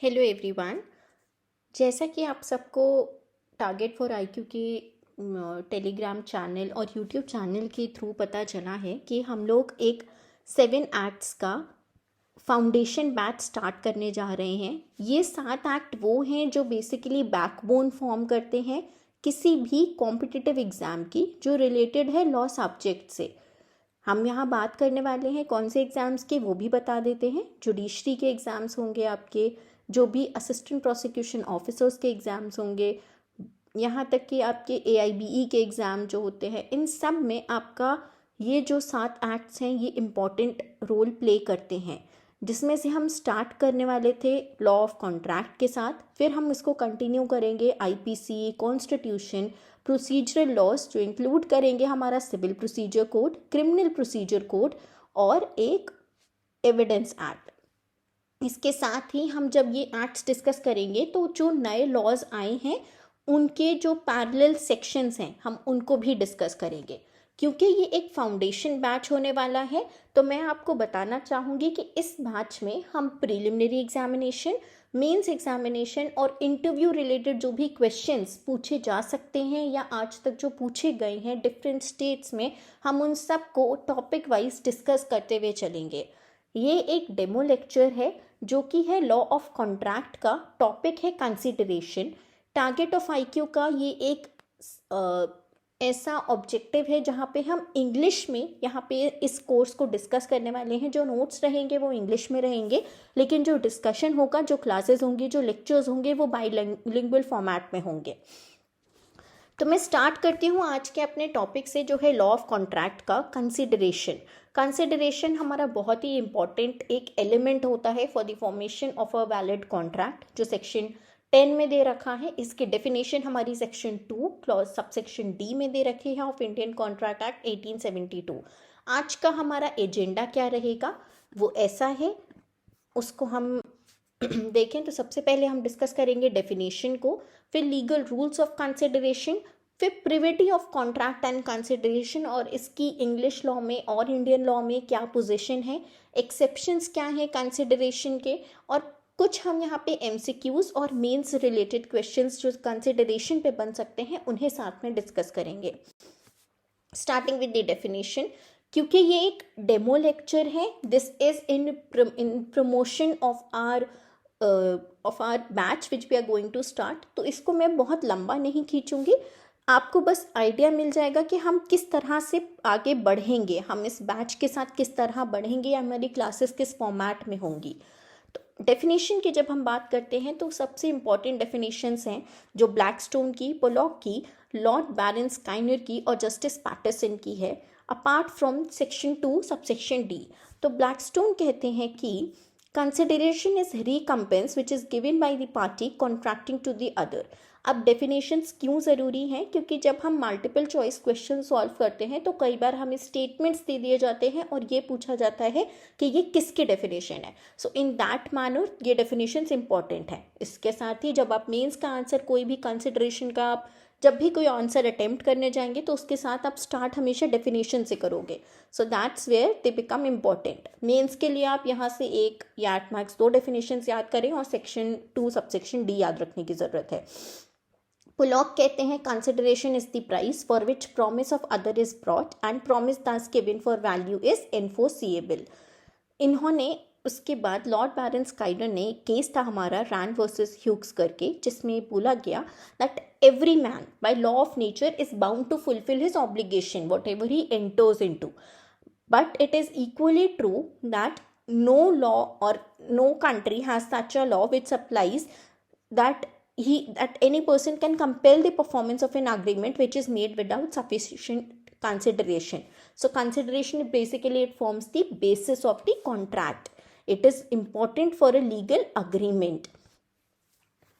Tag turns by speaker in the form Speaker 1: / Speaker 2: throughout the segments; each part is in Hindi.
Speaker 1: Hello everyone. जैसा कि आप सबको टारगेट फॉर आईक्यू के टेलीग्राम चैनल और यूट्यूब चैनल के थ्रू पता चला है कि हम लोग एक 7 एक्ट्स का फाउंडेशन बैच स्टार्ट करने जा रहे हैं। ये 7 एक्ट वो हैं जो बेसिकली बैकबोन फॉर्म करते हैं किसी भी कॉम्पिटिटिव एग्ज़ाम की जो रिलेटेड है लॉ सब्जेक्ट से। हम यहाँ बात करने वाले हैं कौन से एग्ज़ाम्स के, वो भी बता देते हैं। जुडिशरी के एग्ज़ाम्स होंगे आपके, जो भी असिस्टेंट प्रोसिक्यूशन ऑफिसर्स के एग्ज़ाम्स होंगे, यहाँ तक कि आपके AIBE के एग्ज़ाम जो होते हैं, इन सब में आपका ये जो 7 एक्ट्स हैं ये इम्पॉर्टेंट रोल प्ले करते हैं। जिसमें से हम स्टार्ट करने वाले थे लॉ ऑफ कॉन्ट्रैक्ट के साथ, फिर हम इसको कंटिन्यू करेंगे IPC, कॉन्स्टिट्यूशन, प्रोसीजरल लॉज जो इंक्लूड करेंगे हमारा civil procedure code, criminal procedure code और एक एविडेंस एक्ट। इसके साथ ही हम जब ये एक्ट्स डिस्कस करेंगे तो जो नए लॉज आए हैं उनके जो पैरेलल सेक्शंस हैं हम उनको भी डिस्कस करेंगे। क्योंकि ये एक फाउंडेशन बैच होने वाला है तो मैं आपको बताना चाहूँगी कि इस बैच में हम प्रिलिमिनरी एग्जामिनेशन, मेंस एग्जामिनेशन और इंटरव्यू रिलेटेड जो भी क्वेश्चंस पूछे जा सकते हैं या आज तक जो पूछे गए हैं डिफरेंट स्टेट्स में, हम उन सब को टॉपिक वाइज डिस्कस करते हुए चलेंगे। ये एक डेमो लेक्चर है जो कि है लॉ ऑफ कॉन्ट्रैक्ट का, टॉपिक है कंसिडरेशन। टारगेट ऑफ IQ का ये एक ऐसा ऑब्जेक्टिव है जहाँ पे हम इंग्लिश में यहाँ पे इस कोर्स को डिस्कस करने वाले हैं। जो नोट्स रहेंगे वो इंग्लिश में रहेंगे, लेकिन जो डिस्कशन होगा, जो क्लासेस होंगी, जो लेक्चर्स होंगे वो बाइलिंगुअल फॉर्मेट में होंगे। तो मैं स्टार्ट करती हूँ आज के अपने टॉपिक से जो है लॉ ऑफ कॉन्ट्रैक्ट का कंसिडरेशन। कंसिडरेशन हमारा बहुत ही इंपॉर्टेंट एक एलिमेंट होता है for the formation of a valid contract, जो सेक्शन 10 में दे रखा है। इसकी डेफिनेशन हमारी सेक्शन 2 क्लॉज सबसेक्शन D में दे रखी है ऑफ इंडियन कॉन्ट्रैक्ट एक्ट 1872। आज का हमारा एजेंडा क्या रहेगा वो ऐसा है, उसको हम देखें तो सबसे पहले हम डिस्कस करेंगे डेफिनेशन को, फिर लीगल रूल्स ऑफ कंसिडरेशन, फिर privity of contract and consideration और इसकी इंग्लिश लॉ में और इंडियन लॉ में क्या पोजीशन है, एक्सेप्शंस क्या है कंसिडरेशन के, और कुछ हम यहाँ पे MCQs और मेंस रिलेटेड क्वेश्चंस जो कंसिडरेशन पे बन सकते हैं उन्हें साथ में डिस्कस करेंगे। स्टार्टिंग विद द डेफिनेशन, क्योंकि ये एक डेमो लेक्चर है, this is in promotion of our batch which we are going to start, तो इसको मैं बहुत लंबा नहीं खींचूंगी। आपको बस आइडिया मिल जाएगा कि हम किस तरह से आगे बढ़ेंगे, हम इस बैच के साथ किस तरह बढ़ेंगे या हमारी क्लासेस किस फॉर्मेट में होंगी। तो डेफिनेशन की जब हम बात करते हैं तो सबसे इंपॉर्टेंट डेफिनेशंस हैं जो ब्लैकस्टोन की, पोलॉक की, लॉर्ड बैरन स्काइनर की और जस्टिस पैटरसन की है, apart from section 2 subsection D। तो ब्लैकस्टोन कहते हैं कि consideration is recompense which is given by the party contracting to the other. अब डेफिनेशंस क्यों ज़रूरी हैं, क्योंकि जब हम मल्टीपल चॉइस क्वेश्चन सॉल्व करते हैं तो कई बार हमें स्टेटमेंट्स दे दिए जाते हैं और ये पूछा जाता है कि ये किसकी डेफिनेशन है। सो इन दैट मैनर ये डेफिनेशंस इंपॉर्टेंट है। इसके साथ ही जब आप मेंस का आंसर, कोई भी कंसिडरेशन का आप जब भी कोई आंसर अटेम्प्ट करने जाएंगे तो उसके साथ आप स्टार्ट हमेशा डेफिनेशन से करोगे। So that's where they become important. Mains के लिए आप यहाँ से 1 या 8 मार्क्स 2 डेफिनेशन याद करें और सेक्शन 2 सबसेक्शन D याद रखने की ज़रूरत है। पुलॉक कहते हैं consideration is the price for which promise of other is brought and promise thus given for value is enforceable. इन्होंने उसके बाद लॉर्ड बैरन स्काइनर ने केस था हमारा रैंड वर्सेस ह्यूग्स करके, जिसमें बोला गया that every man by law of nature is bound to fulfil his obligation whatever he enters into, but it is equally true that no law or no country has such a law which applies that any person can compel the performance of an agreement which is made without sufficient consideration. So consideration basically it forms the basis of the contract. It is important for a legal agreement.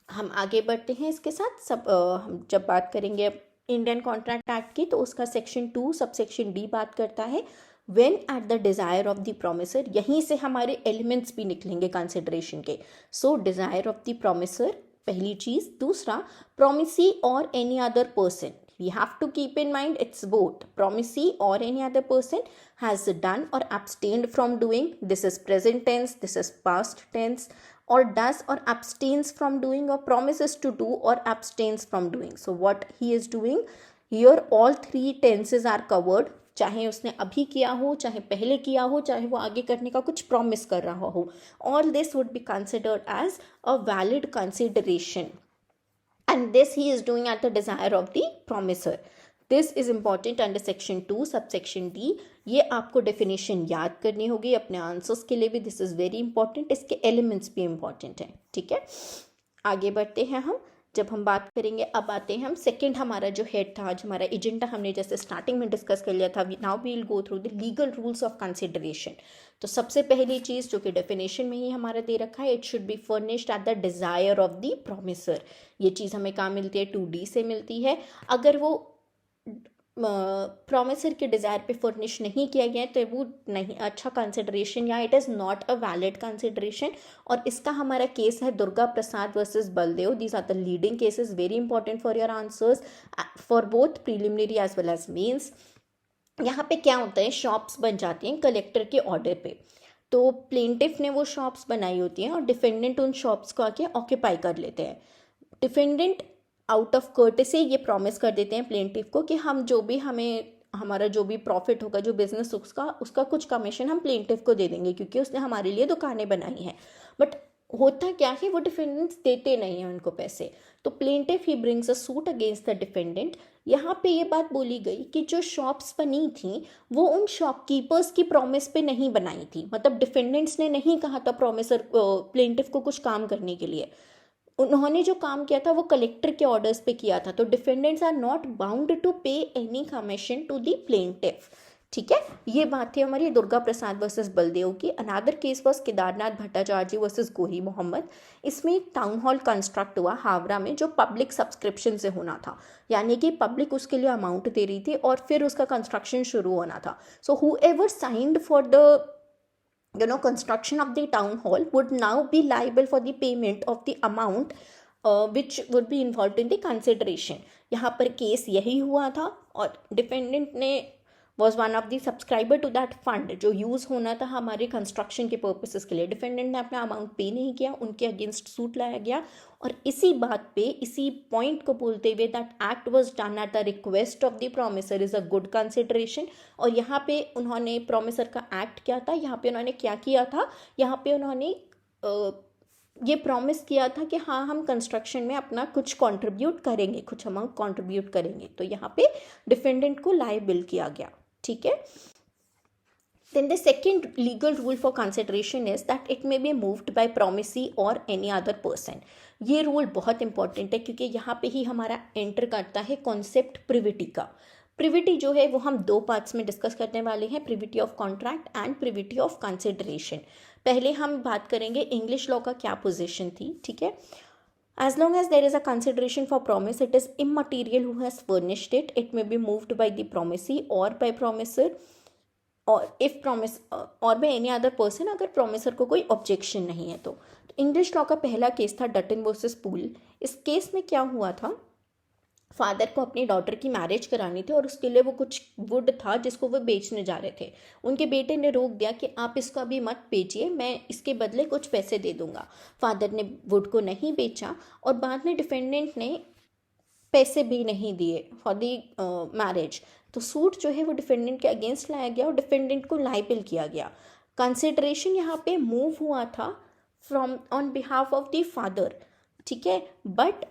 Speaker 1: हम आगे बढ़ते हैं इसके साथ। हम जब बात करेंगे इंडियन कॉन्ट्रैक्ट एक्ट की तो उसका सेक्शन 2 सबसेक्शन D बात करता है when at the desire of the promisor। यहीं से हमारे एलिमेंट्स भी निकलेंगे कंसिडरेशन के। सो डिज़ायर ऑफ द promisor पहली चीज़, दूसरा promisee और any other person। We have to keep in mind it's both promisee or any other person has done or abstained from doing, this is present tense, this is past tense, or does or abstains from doing or promises to do or abstains from doing. So what he is doing here, all three tenses are covered. चाहे उसने अभी किया हो, चाहे पहले किया हो, चाहे वो आगे करने का कुछ प्रॉमिस कर रहा हो, all this would be considered as a valid consideration, and this he is doing at the desire of the promiser. This is important under section 2 subsection D. ये आपको डेफिनेशन याद करनी होगी अपने आंसर्स के लिए भी. This is very important. इसके एलिमेंट्स भी इंपॉर्टेंट हैं. ठीक है, आगे बढ़ते हैं हम. जब हम बात करेंगे, अब आते हैं हम सेकंड. हमारा जो हेड था, आज हमारा एजेंडा हमने जैसे स्टार्टिंग में डिस्कस कर लिया था. Now we will go through the legal rules of consideration. तो सबसे पहली चीज़ जो कि डेफिनेशन में ही हमारा दे रखा है, it should be furnished at the desire of the promisor. ये चीज़ हमें कहाँ मिलती है? 2D से मिलती है. अगर वो प्रोमिसर के डिज़ायर पे फर्निश नहीं किया गया है तो वो नहीं अच्छा कंसिडरेशन, या it is not a valid consideration. और इसका हमारा केस है Durga Prasad versus Baldev. These are the leading cases, very important for your answers for both preliminary as well as mains. यहाँ पे क्या होता है, शॉप्स बन जाती हैं कलेक्टर के ऑर्डर पे. तो प्लेंटिफ ने वो शॉप्स बनाई होती हैं और डिफेंडेंट उन शॉप्स को आके ऑक्यूपाई कर लेते हैं. डिफेंडेंट आउट ऑफ कर्टेसी ये प्रॉमिस कर देते हैं प्लेंटिफ को कि हम जो भी हमारा जो भी प्रॉफिट होगा, जो बिजनेस उसका कुछ कमीशन हम प्लेंटिफ को दे देंगे क्योंकि उसने हमारे लिए दुकानें बनाई हैं. बट होता क्या है, वो डिफेंडेंट्स देते नहीं हैं उनको पैसे. तो plaintiff he brings a suit against the defendant. यहाँ पे ये बात बोली गई कि जो शॉप्स बनी थी वो उन शॉपकीपर्स की प्रॉमिस पे नहीं बनाई थी. मतलब डिफेंडेंट्स ने नहीं कहा था प्रॉमिसर प्लेंटिफ को कुछ काम करने के लिए. उन्होंने जो काम किया था वो कलेक्टर के ऑर्डर्स पे किया था. तो defendants are not bound to pay any commission to the plaintiff. ठीक है, ये बात थी हमारी दुर्गा प्रसाद वर्सेस बलदेव की. Another case was Kedarnath Bhattacharya versus Gori Mohammad. इसमें एक टाउन हॉल कंस्ट्रक्ट हुआ हावड़ा में जो पब्लिक सब्सक्रिप्शन से होना था, यानी कि पब्लिक उसके लिए अमाउंट दे रही थी और फिर उसका कंस्ट्रक्शन शुरू होना था. So whoever signed for the construction of the town hall would now be liable for the payment of the amount which would be involved in the consideration. यहाँ पर केस यही हुआ था और डिफेंडेंट ने was one of the subscriber to that fund जो यूज़ होना था हमारे कंस्ट्रक्शन के पर्पसेस के लिए. डिफेंडेंट ने अपना अमाउंट पे नहीं किया, उनके अगेंस्ट सूट लाया गया. और इसी बात पे, इसी पॉइंट को बोलते हुए that act was done at the request of the promisor is a good consideration. और यहाँ पे उन्होंने प्रोमिसर का एक्ट क्या था, यहाँ पे उन्होंने क्या किया था, यहाँ पे उन्होंने ये प्रॉमिस किया था कि हाँ हम कंस्ट्रक्शन में अपना कुछ कंट्रीब्यूट करेंगे, कुछ अमाउंट कंट्रीब्यूट करेंगे. तो यहाँ पे डिफेंडेंट को लायबल किया गया. ठीक है. Then the second legal rule for consideration is that it may be moved by promisee or any other person. ये रूल बहुत इंपॉर्टेंट है क्योंकि यहाँ पे ही हमारा एंटर करता है कॉन्सेप्ट प्रिविटी का. प्रिविटी जो है वो हम दो पार्ट्स में डिस्कस करने वाले हैं, privity of contract and privity of consideration. पहले हम बात करेंगे इंग्लिश लॉ का क्या पोजीशन थी. ठीक है. As long as there is a consideration for promise, it is immaterial who has furnished it. It may be moved by the promisee or by promisor, or if promise or by any other person, अगर promisor को कोई objection नहीं है तो. इंग्लिश लॉ का पहला केस था डटन वर्सेस पूल. इस केस में क्या हुआ था, फादर को अपनी डॉटर की मैरिज करानी थी और उसके लिए वो कुछ वुड था जिसको वो बेचने जा रहे थे. उनके बेटे ने रोक दिया कि आप इसको अभी मत बेचिए, मैं इसके बदले कुछ पैसे दे दूंगा. फादर ने वुड को नहीं बेचा और बाद में डिफेंडेंट ने पैसे भी नहीं दिए फॉर दी मैरिज. तो सूट जो है वो डिफेंडेंट के अगेंस्ट लाया गया और डिफेंडेंट को लायबल किया गया. कंसिडरेशन यहाँ पे मूव हुआ था from on behalf of the father. ठीक है, but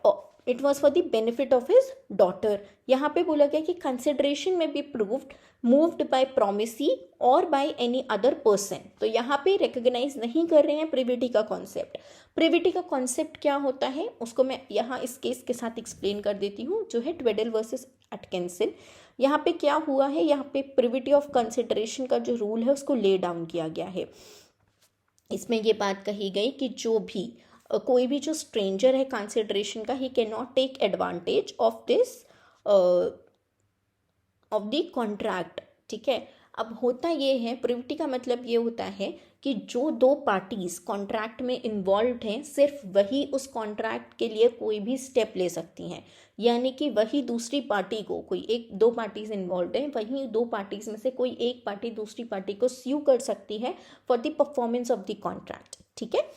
Speaker 1: it was for the benefit of his daughter. यहाँ पे बोला गया कि कंसिडरेशन में be proved moved by promisee और बाय एनी अदर पर्सन. तो यहाँ पे रिकग्नाइज नहीं कर रहे हैं प्रिविटी का कॉन्सेप्ट. प्रिविटी का कॉन्सेप्ट क्या होता है उसको मैं यहाँ इस केस के साथ एक्सप्लेन कर देती हूँ, जो है ट्वेडल वर्सेस एटकिंसन. यहाँ पे क्या हुआ है, यहाँ पे प्रिविटी ऑफ कंसिडरेशन का जो रूल है उसको ले डाउन किया गया है. इसमें ये बात कही गई कि जो भी कोई भी जो स्ट्रेंजर है कंसिडरेशन का, he can not take advantage of this of the contract. ठीक है. अब होता ये है, प्रिविटी का मतलब ये होता है कि जो दो पार्टीज कॉन्ट्रैक्ट में इन्वॉल्व हैं सिर्फ वही उस कॉन्ट्रैक्ट के लिए कोई भी स्टेप ले सकती हैं. यानी कि वही दूसरी पार्टी को, कोई एक दो पार्टीज इन्वॉल्व हैं, वही दो पार्टीज में से कोई एक पार्टी दूसरी पार्टी को स्यू कर सकती है for the performance of the contract. ठीक है.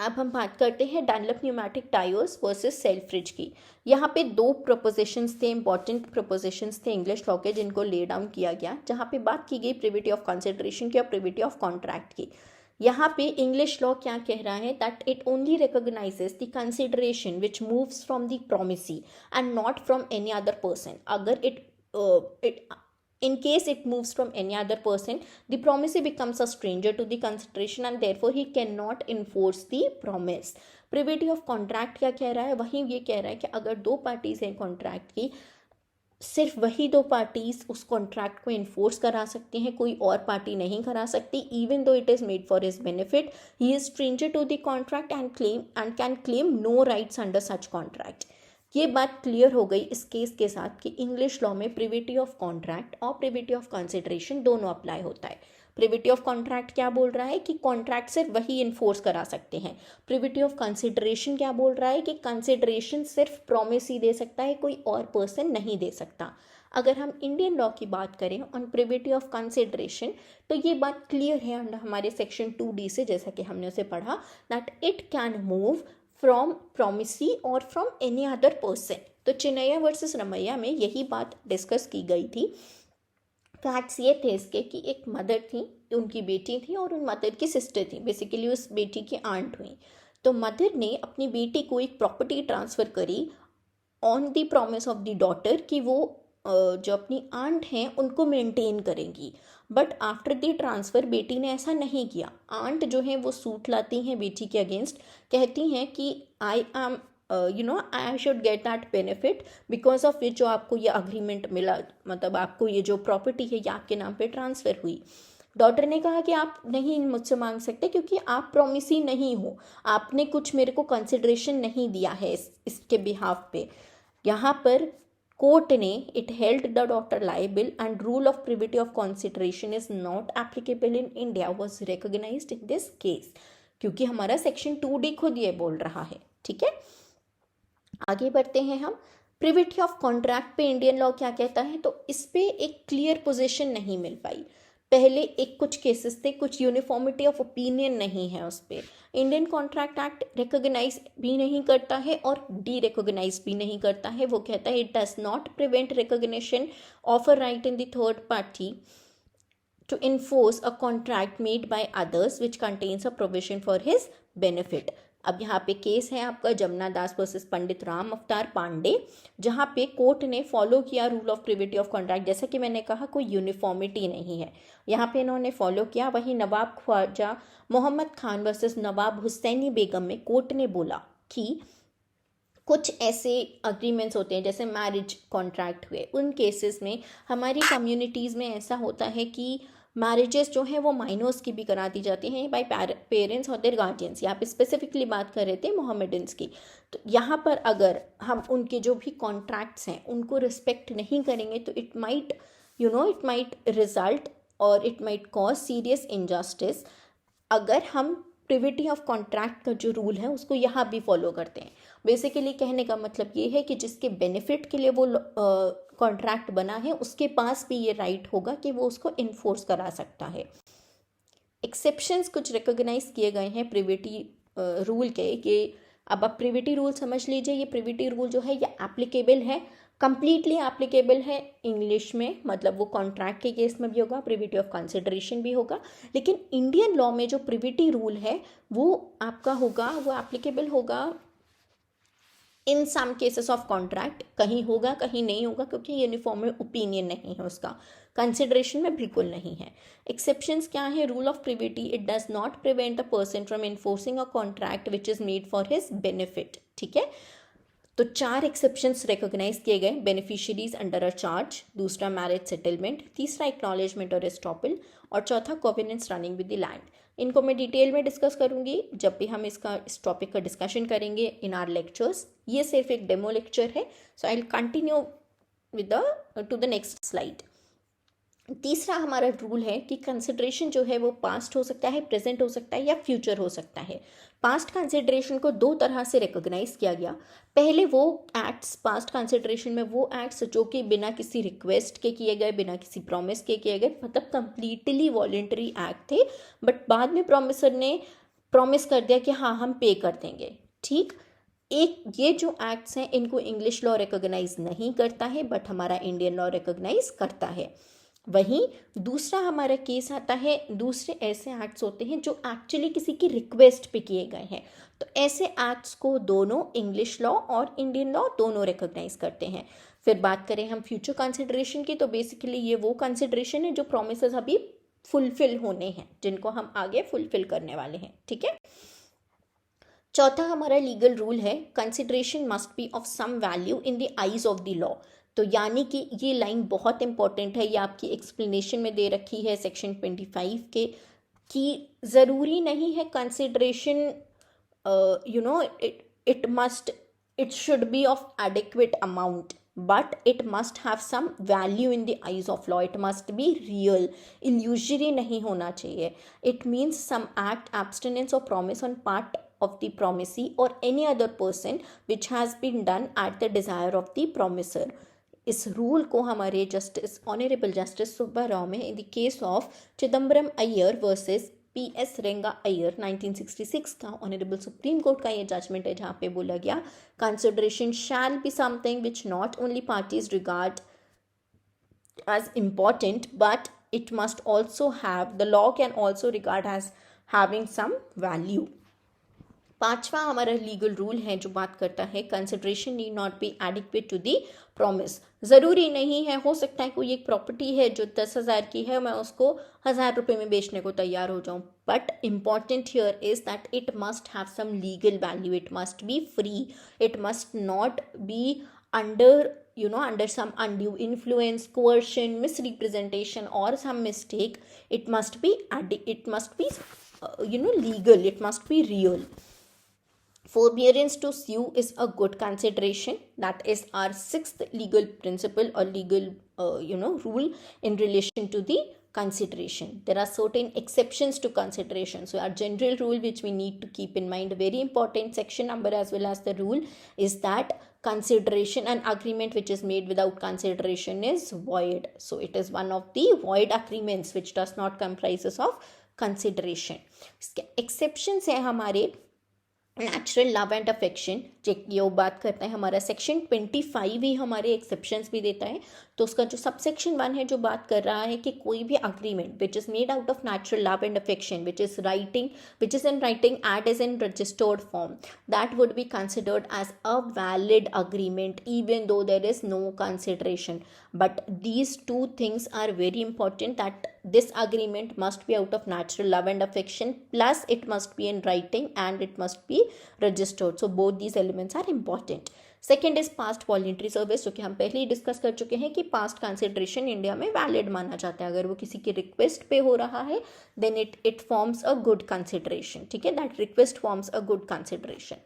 Speaker 1: अब हम बात करते हैं Dunlop pneumatic tyres versus Selfridge की। यहाँ पे दो प्रपोजिशंस थे, इंपॉर्टेंट प्रपोजिशंस थे इंग्लिश लॉ के, जिनको ले डाउन किया गया, जहाँ पे बात की गई प्रिविटी ऑफ कंसिडरेशन की और प्रिविटी ऑफ कॉन्ट्रैक्ट की। यहाँ पे इंग्लिश लॉ क्या कह रहा है, that it only recognises the consideration which moves from the promisee and not from any other person. अगर it in case it moves from any other person, the promisee becomes a stranger to the consideration and therefore he cannot enforce the promise. Privity of contract क्या कह रहा है, वहीं ये कह रहा है कि अगर दो पार्टीज हैं कॉन्ट्रैक्ट की, सिर्फ वही दो पार्टीज उस कॉन्ट्रैक्ट को इन्फोर्स करा सकती हैं, कोई और पार्टी नहीं करा सकती। Even though it is made for his benefit, he is stranger to the contract and can claim no rights under such contract. ये बात क्लियर हो गई इस केस के साथ कि इंग्लिश लॉ में प्रिविटी ऑफ कॉन्ट्रैक्ट और प्रिविटी ऑफ कंसिडरेशन दोनों अप्लाई होता है। प्रिविटी ऑफ कॉन्ट्रैक्ट क्या बोल रहा है कि कॉन्ट्रैक्ट सिर्फ वही इन्फोर्स करा सकते हैं। प्रिविटी ऑफ कंसिडरेशन क्या बोल रहा है कि कंसिडरेशन सिर्फ प्रॉमिस ही दे सकता है, कोई और पर्सन नहीं दे सकता। अगर हम इंडियन लॉ की बात करें ऑन प्रिविटी ऑफ कंसिडरेशन, तो ये बात क्लियर है अंडर हमारे सेक्शन 2D से, जैसा कि हमने उसे पढ़ा, that it can move from promisee और फ्रॉम एनी अदर पर्सन। तो चिन्नैया वर्सेस रमैया में यही बात डिस्कस की गई थी। फैक्ट्स ये थे इसके कि एक मदर थी, उनकी बेटी थी और उन मदर की सिस्टर थी, बेसिकली उस बेटी की आंट हुई। तो मदर ने अपनी बेटी को एक प्रॉपर्टी ट्रांसफ़र करी on the promise of the daughter कि वो जो अपनी आंट हैं उनको मेंटेन करेंगी। बट आफ्टर द ट्रांसफ़र बेटी ने ऐसा नहीं किया। आंट जो है वो सूट लाती हैं बेटी के अगेंस्ट, कहती हैं कि I am I should get that benefit because of which जो आपको ये अग्रीमेंट मिला, मतलब आपको ये जो प्रॉपर्टी है ये आपके नाम पे ट्रांसफ़र हुई। डॉटर ने कहा कि आप नहीं मुझसे मांग सकते क्योंकि आप प्रॉमिसी नहीं हो, आपने कुछ मेरे को कंसिडरेशन नहीं दिया है इसके बिहाफ पे। यहाँ पर कोर्ट ने it held the daughter liable and rule of privity of consideration is not applicable in India was recognised in this case, क्योंकि हमारा सेक्शन 2D खुद ये बोल रहा है। ठीक है, आगे बढ़ते हैं हम। प्रिविटी ऑफ कॉन्ट्रैक्ट पे इंडियन लॉ क्या कहता है, तो इस पे एक क्लियर पोजीशन नहीं मिल पाई। पहले एक कुछ केसेस थे, कुछ यूनिफॉर्मिटी ऑफ ओपिनियन नहीं है उस पर। इंडियन कॉन्ट्रैक्ट एक्ट रिकॉग्नाइज भी नहीं करता है और डी रिकॉग्नाइज भी नहीं करता है। वो कहता है it does not prevent recognition of a right in the third party to enforce a contract made by others which contains a provision for his benefit। अब यहाँ पे केस है आपका जमुना दास वर्सेस पंडित राम अवतार पांडे, जहाँ पे कोर्ट ने फॉलो किया rule of privity of contract. जैसा कि मैंने कहा कोई यूनिफॉर्मिटी नहीं है, यहाँ पे इन्होंने फॉलो किया। वहीं नवाब ख्वाजा मोहम्मद खान वर्सेस नवाब हुसैनी बेगम में कोर्ट ने बोला कि कुछ ऐसे अग्रीमेंट्स होते हैं जैसे मैरिज कॉन्ट्रैक्ट हुए, उन केसेस में हमारी कम्युनिटीज़ में ऐसा होता है कि मैरिजेस जो हैं वो माइनर्स की भी करा दी जाती हैं बाय पेरेंट्स और देयर गार्जियंस। यहाँ पे स्पेसिफिकली बात कर रहे थे मोहम्मडन्स की। तो यहाँ पर अगर हम उनके जो भी कॉन्ट्रैक्ट्स हैं उनको रिस्पेक्ट नहीं करेंगे तो इट माइट रिजल्ट और it might cause serious injustice. अगर हम प्रिविटी ऑफ कॉन्ट्रैक्ट का जो रूल है उसको यहाँ भी फॉलो करते हैं। बेसिकली कहने का मतलब ये है कि जिसके बेनिफिट के लिए वो कॉन्ट्रैक्ट बना है उसके पास भी ये राइट होगा कि वो उसको इन्फोर्स करा सकता है। एक्सेप्शंस कुछ रिकॉग्नाइज किए गए हैं प्रिविटी रूल के, कि अब आप प्रिविटी रूल समझ लीजिए। ये प्रिविटी रूल जो है ये एप्लीकेबल है, कंप्लीटली एप्लीकेबल है इंग्लिश में, मतलब वो कॉन्ट्रैक्ट के केस में भी होगा, प्रिविटी ऑफ कंसिडरेशन भी होगा। लेकिन इंडियन लॉ में जो प्रिविटी रूल है वो आपका होगा, वो एप्लीकेबल होगा इन सम केसेस ऑफ कॉन्ट्रैक्ट। कहीं होगा कहीं नहीं होगा, क्योंकि यूनिफॉर्म ओपिनियन नहीं है उसका, कंसिडरेशन में बिल्कुल नहीं है। एक्सेप्शंस क्या है, rule of privity it does not prevent the person from enforcing a contract which is made for his benefit. ठीक है, तो 4 एक्सेप्शंस रिकॉग्नाइज किए गए, बेनिफिशियरीज अंडर अ चार्ज, दूसरा मैरिज सेटलमेंट, तीसरा एक्नॉलेजमेंट और एस्टॉपल, और चौथा कोवेनेंस रनिंग विद द लैंड। इनको मैं डिटेल में डिस्कस करूंगी जब भी हम इस टॉपिक का डिस्कशन करेंगे इन आर लेक्चर्स। ये सिर्फ एक डेमो लेक्चर है, so I will continue with to the next slide. तीसरा हमारा रूल है कि कंसिडरेशन जो है वो पास्ट हो सकता है, प्रेजेंट हो सकता है या फ्यूचर हो सकता है। पास्ट कंसिडरेशन को 2 तरह से रिकॉग्नाइज किया गया। पहले वो एक्ट्स, पास्ट कंसिडरेशन में वो एक्ट्स जो कि बिना किसी रिक्वेस्ट के किए गए, बिना किसी प्रॉमिस के किए गए, मतलब कंप्लीटली वॉलेंटरी एक्ट थे, बट बाद में प्रॉमिसर ने प्रॉमिस कर दिया कि हाँ हम पे कर देंगे, ठीक। एक ये जो एक्ट्स हैं इनको इंग्लिश लॉ रिकॉग्नाइज नहीं करता है, बट हमारा इंडियन लॉ रिकॉग्नाइज करता है। वहीं दूसरा हमारा केस आता है, दूसरे ऐसे एक्ट्स होते हैं जो एक्चुअली किसी की रिक्वेस्ट पे किए गए हैं, तो ऐसे एक्ट्स को दोनों इंग्लिश लॉ और इंडियन लॉ दोनों रिकॉग्नाइज करते हैं। फिर बात करें हम फ्यूचर कंसिडरेशन की, तो बेसिकली ये वो कंसिडरेशन है जो प्रोमिसेस अभी फुलफिल होने हैं, जिनको हम आगे फुलफिल करने वाले हैं, ठीक है। चौथा हमारा लीगल रूल है, consideration must be of some value in the eyes of the law. तो यानी कि ये लाइन बहुत इंपॉर्टेंट है, ये आपकी एक्सप्लेनेशन में दे रखी है सेक्शन 25 के, कि ज़रूरी नहीं है consideration it should be of adequate amount, but it must have some value in the eyes of law. It must be real, illusory नहीं होना चाहिए. It means some act, abstinence or promise on part of the promisee or any other person which has been done at the desire of the promiser. इस रूल को हमारे justice honourable justice Subba Rao में in the case of Chidambaram Iyer versus PS Renga Iyer 1966 का ऑनरेबल सुप्रीम कोर्ट का ये जजमेंट है, जहाँ पे बोला गया consideration shall be something which not only parties regard as important, but it must also have, the law can also regard as having some value. पांचवा हमारा लीगल रूल है जो बात करता है consideration need not be adequate to the promise. ज़रूरी नहीं है, हो सकता है कोई एक प्रॉपर्टी है जो 10,000 की है, मैं उसको 1,000 रुपये में बेचने को तैयार हो जाऊँ, but important here is that it must have some legal value, it must be free, it must not be under some undue influence, coercion, misrepresentation or some mistake. It must be legal, it must be real. Forbearance to sue is a good consideration. That is our sixth legal principle or legal rule in relation to the consideration. There are certain exceptions to consideration. So our general rule which we need to keep in mind, a very important section number as well as the rule, is that consideration and agreement which is made without consideration is void. So it is one of the void agreements which does not comprises of consideration. Exceptions है हमारे नेचुरल लव एंड अफेक्शन, ये बात करता है हमारा सेक्शन 25 ही हमारे एक्सेप्शंस भी देता है। तो उसका जो सबसेक्शन 1 है जो बात कर रहा है कि कोई भी agreement which is made out of natural love and affection which is in writing and is in registered form, that would be considered as a valid agreement even though there is no consideration. But these two things are very important, that this agreement must be out of natural love and affection, plus it must be in writing and it must be registered. So both these elements are important. Second is past voluntary service, जो कि हम पहले ही डिस्कस कर चुके हैं कि past consideration इंडिया में वैलिड माना जाता है. अगर वो किसी की रिक्वेस्ट पे हो रहा है then it forms a good consideration. ठीक है, that request forms a good consideration.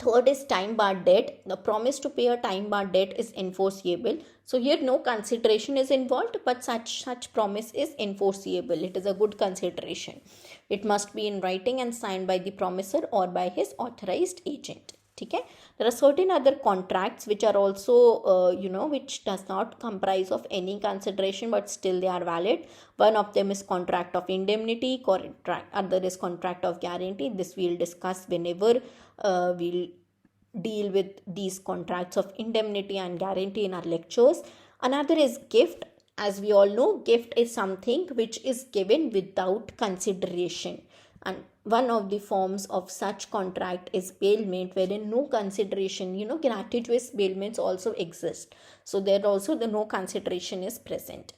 Speaker 1: Third is time barred debt. The promise to pay a time barred debt is enforceable. So here no consideration is involved, but such promise is enforceable. It is a good consideration. It must be in writing and signed by the promisor or by his authorized agent. ठीक है. There are certain other contracts which are also which does not comprise of any consideration, but still they are valid. One of them is contract of indemnity, other is contract of guarantee. This we'll discuss whenever we'll deal with these contracts of indemnity and guarantee in our lectures. Another is gift. As we all know, gift is something which is given without consideration, and one of the forms of such contract is bailment, wherein no consideration, gratuitous bailments also exist. So there also the no consideration is present.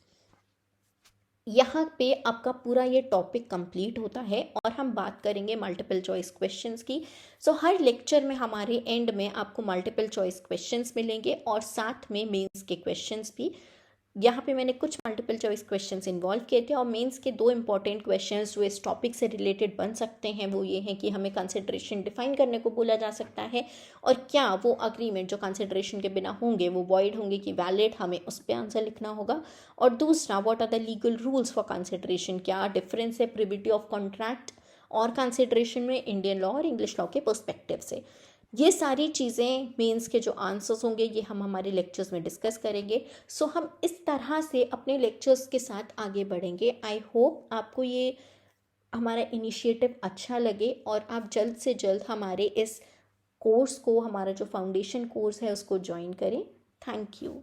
Speaker 1: यहाँ पे आपका पूरा ये टॉपिक कंप्लीट होता है और हम बात करेंगे मल्टीपल चॉइस क्वेश्चंस की. सो हर लेक्चर में हमारे एंड में आपको मल्टीपल चॉइस क्वेश्चंस मिलेंगे और साथ में मेंस के क्वेश्चंस भी. यहाँ पे मैंने कुछ मल्टीपल चॉइस क्वेश्चंस इन्वॉल्व किए थे और मेंस के 2 इंपॉर्टेंट क्वेश्चंस जो इस टॉपिक से रिलेटेड बन सकते हैं वो ये हैं कि हमें कंसिडरेशन डिफाइन करने को बोला जा सकता है और क्या वो अग्रीमेंट जो कंसिडरेशन के बिना होंगे वो वॉइड होंगे कि वैलिड, हमें उस पर आंसर लिखना होगा. और दूसरा, what are the legal rules for consideration, क्या डिफरेंस है प्रिविटी ऑफ कॉन्ट्रैक्ट और कंसिडरेशन में इंडियन लॉ और इंग्लिश लॉ के पर्सपेक्टिव से. ये सारी चीज़ें मेंस के जो आंसर्स होंगे ये हम हमारे लेक्चर्स में डिस्कस करेंगे. सो हम इस तरह से अपने लेक्चर्स के साथ आगे बढ़ेंगे. आई होप आपको ये हमारा इनिशिएटिव अच्छा लगे और आप जल्द से जल्द हमारे इस कोर्स को, हमारा जो फाउंडेशन कोर्स है उसको ज्वाइन करें। Thank you.